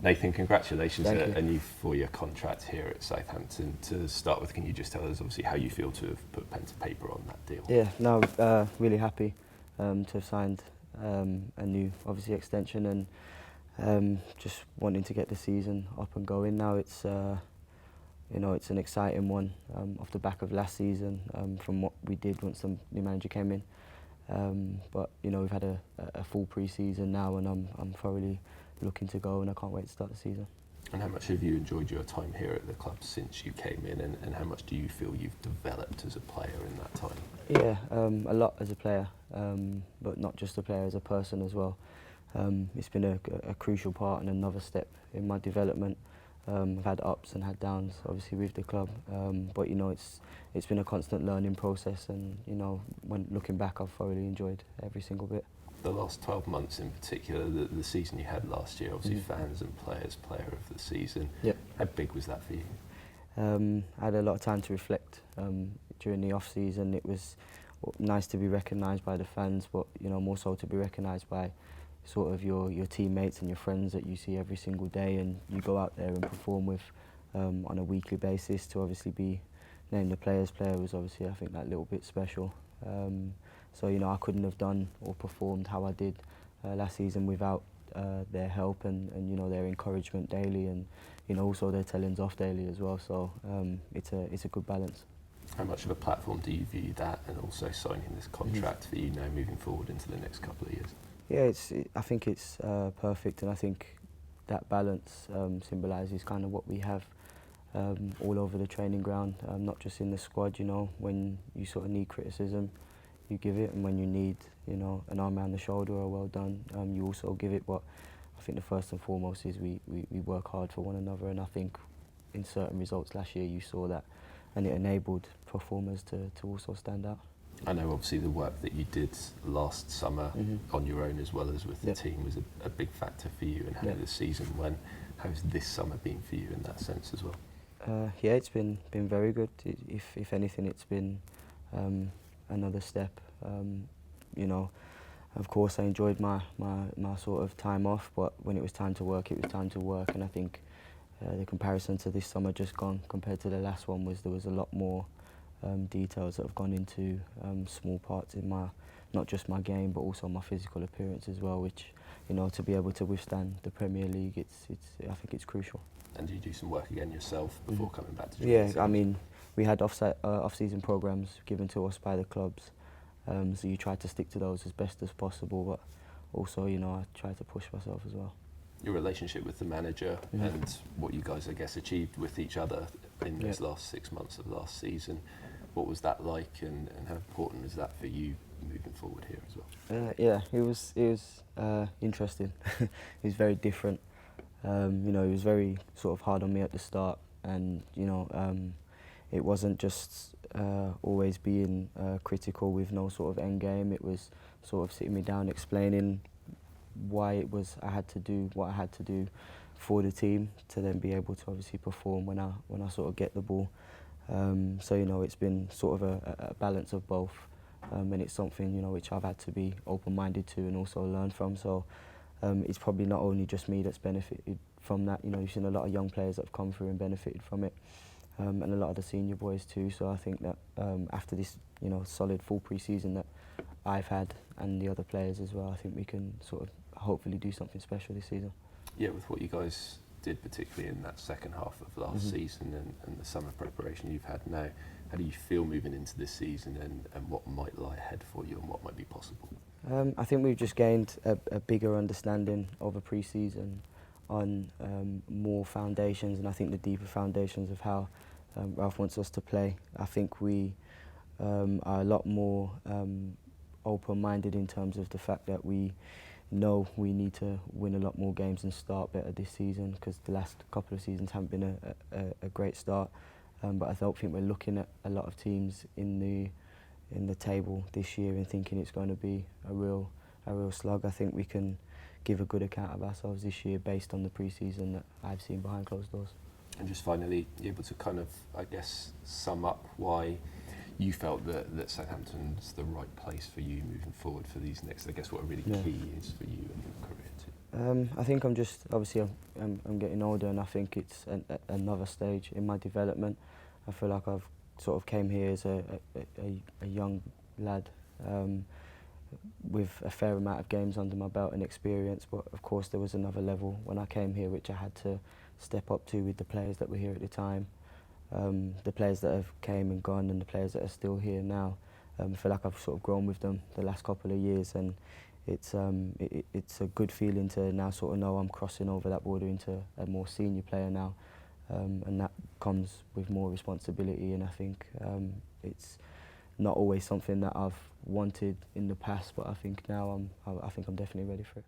Nathan, congratulations Thank on you. a new 4-year contract here at Southampton. To start with, can you just tell us obviously how you feel to have put pen to paper on that deal? Yeah, no, really happy to have signed a new, obviously, extension, and just wanting to get the season up and going. Now it's, it's an exciting one off the back of last season from what we did once the new manager came in. But we've had a full pre-season now, and I'm thoroughly looking to go, and I can't wait to start the season. And how much have you enjoyed your time here at the club since you came in, and how much do you feel you've developed as a player in that time? Yeah, a lot as a player, but not just a player, as a person as well. It's been a crucial part and another step in my development. I've had ups and had downs, obviously, with the club, but it's been a constant learning process, and when looking back, I've thoroughly enjoyed every single bit. The last 12 months in particular, the season you had last year, obviously fans and players, player of the season. Yep. How big was that for you? I had a lot of time to reflect during the off-season. It was nice to be recognised by the fans, but more so to be recognised by sort of your teammates and your friends that you see every single day, and you go out there and perform with on a weekly basis. To obviously be named the Players' Player was obviously, I think, that little bit special. So I couldn't have done or performed how I did last season without their help and their encouragement daily, and also their tellings off daily as well. So it's a good balance. How much of a platform do you view that, and also signing this contract for you now moving forward into the next couple of years? Yeah, I think it's perfect, and I think that balance symbolises kind of what we have all over the training ground, not just in the squad. When you sort of need criticism, you give it, and when you need an arm around the shoulder or well done, you also give it. But I think the first and foremost is we work hard for one another, and I think in certain results last year you saw that, and it enabled performers to also stand out. I know obviously the work that you did last summer on your own as well as with the team was a big factor for you, and how the season went. How's this summer been for you in that sense as well? Yeah, it's been very good. If anything, it's been another step. Of course, I enjoyed my sort of time off, but when it was time to work, it was time to work. And I think the comparison to this summer just gone compared to the last one was there was a lot more details that have gone into small parts in not just my game, but also my physical appearance as well, which to be able to withstand the Premier League, I think it's crucial. And did you do some work again yourself before coming back to join Yeah, the team? I mean, we had off-season programmes given to us by the clubs, so you try to stick to those as best as possible, but also, I try to push myself as well. Your relationship with the manager and what you guys, I guess, achieved with each other in those last 6 months of last season, what was that like, and how important is that for you moving forward here as well? Yeah, it was interesting. It was very different. He was very sort of hard on me at the start, and it wasn't just always being critical with no sort of end game. It was sort of sitting me down, explaining why it was I had to do what I had to do for the team to then be able to obviously perform when I sort of get the ball. So it's been sort of a balance of both, and it's something which I've had to be open-minded to and also learn from. So it's probably not only just me that's benefited from that. You've seen a lot of young players that have come through and benefited from it, and a lot of the senior boys too. So I think that after this solid full pre-season that I've had, and the other players as well, I think we can sort of hopefully do something special this season. Yeah, with what you guys did, particularly in that second half of last season and the summer preparation you've had now, how do you feel moving into this season, and what might lie ahead for you and what might be possible? I think we've just gained a bigger understanding of a pre-season on more foundations, and I think the deeper foundations of how Ralph wants us to play. I think we are a lot more open-minded in terms of the fact that we know we need to win a lot more games and start better this season, because the last couple of seasons haven't been a great start. But I don't think we're looking at a lot of teams in the table this year and thinking it's going to be a real slug. I think we can give a good account of ourselves this year based on the pre-season that I've seen behind closed doors. And just finally, you're able to kind of, I guess, sum up why you felt that Southampton's the right place for you moving forward for these next, I guess, what are really key is for you and your career too? I think I'm getting older, and I think it's another stage in my development. I feel like I've sort of came here as a young lad with a fair amount of games under my belt and experience, but of course there was another level when I came here which I had to step up to with the players that were here at the time, the players that have came and gone and the players that are still here now. I feel like I've sort of grown with them the last couple of years, and it's a good feeling to now sort of know I'm crossing over that border into a more senior player now, and that comes with more responsibility, and I think it's not always something that I've wanted in the past, but I think now I think I'm definitely ready for it.